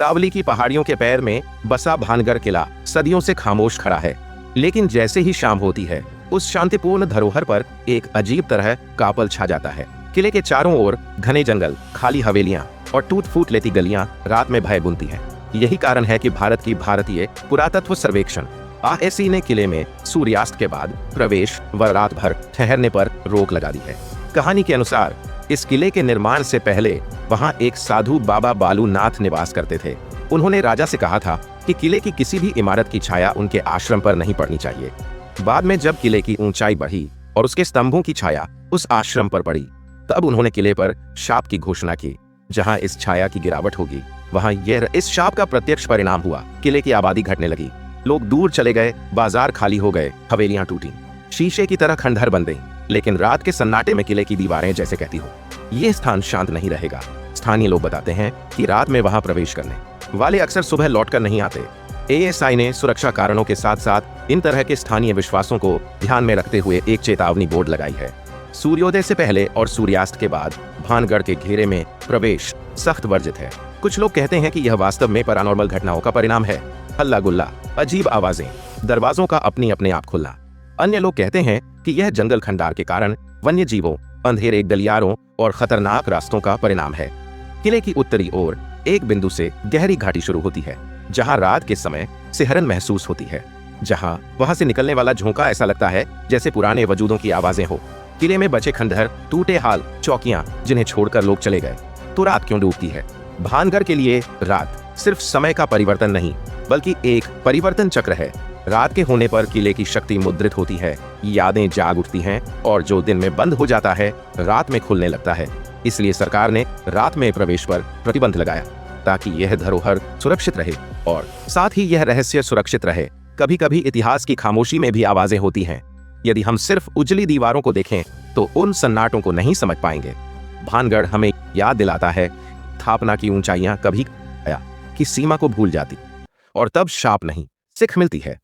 तावली की पहाड़ियों के पैर में बसा भानगढ़ किला सदियों से खामोश खड़ा है, लेकिन जैसे ही शाम होती है उस शांतिपूर्ण धरोहर पर एक अजीब तरह कापल छा जाता है। किले के चारों ओर घने जंगल, खाली हवेलियां और टूट फूट लेती गलियां रात में भय बुनती हैं। यही कारण है कि भारतीय पुरातत्व सर्वेक्षण (ISI) ने किले में सूर्यास्त के बाद प्रवेश व रात भर ठहरने पर रोक लगा दी है। कहानी के अनुसार इस किले के निर्माण से पहले वहां एक साधु बाबा बालू नाथ निवास करते थे। उन्होंने राजा से कहा था कि किले की किसी भी इमारत की छाया उनके आश्रम पर नहीं पड़नी चाहिए। बाद में जब किले की ऊंचाई बढ़ी और उसके स्तंभों की छाया उस आश्रम पर पड़ी, तब उन्होंने किले पर शाप की घोषणा की। जहां इस छाया की गिरावट होगी वहां इस शाप का प्रत्यक्ष परिणाम हुआ। किले की आबादी घटने लगी, लोग दूर चले गए, बाजार खाली हो गए, हवेलियां टूटी, शीशे की तरह खंडहर बन गई। लेकिन रात के सन्नाटे में किले की दीवारें जैसे कहती हो, ये स्थान शांत नहीं रहेगा। स्थानीय लोग बताते हैं कि रात में वहां प्रवेश करने वाले अक्सर सुबह लौटकर नहीं आते। ASI ने सुरक्षा कारणों के साथ साथ इन तरह के स्थानीय विश्वासों को ध्यान में रखते हुए एक चेतावनी बोर्ड लगाई है। सूर्योदय से पहले और सूर्यास्त के बाद भानगढ़ के घेरे में प्रवेश सख्त वर्जित है। कुछ लोग कहते हैं कि यह वास्तव में पैरानॉर्मल घटनाओं का परिणाम है। हल्ला गुल्ला, अजीब आवाजें, दरवाजों का अपने आप खुलना। अन्य लोग कहते हैं कि यह जंगल खंडार के कारण वन्य जीवों, अंधेरे गलियारों और खतरनाक रास्तों का परिणाम है। किले की उत्तरी ओर एक बिंदु से गहरी घाटी शुरू होती है, जहां रात के समय सिहरन महसूस होती है। वहां से निकलने वाला झोंका ऐसा लगता है जैसे पुराने वजूदों की आवाजें हो। किले में बचे खंडहर, टूटे हाल, चौकियां जिन्हें छोड़कर लोग चले गए। तो रात क्यों डूबती है? भानगढ़ के लिए रात सिर्फ समय का परिवर्तन नहीं, बल्कि एक परिवर्तन चक्र है। रात के होने पर किले की शक्ति मुद्रित होती है, यादें जाग उठती हैं और जो दिन में बंद हो जाता है रात में खुलने लगता है। इसलिए सरकार ने रात में प्रवेश पर प्रतिबंध लगाया ताकि यह धरोहर सुरक्षित रहे और साथ ही यह रहस्य सुरक्षित रहे। कभी कभी इतिहास की खामोशी में भी आवाजें होती हैं। यदि हम सिर्फ उजली दीवारों को देखें तो उन सन्नाटों को नहीं समझ पाएंगे। भानगढ़ हमें याद दिलाता है स्थापना की ऊंचाइयां कभी की सीमा को भूल जाती और तब शाप नहीं, सीख मिलती है।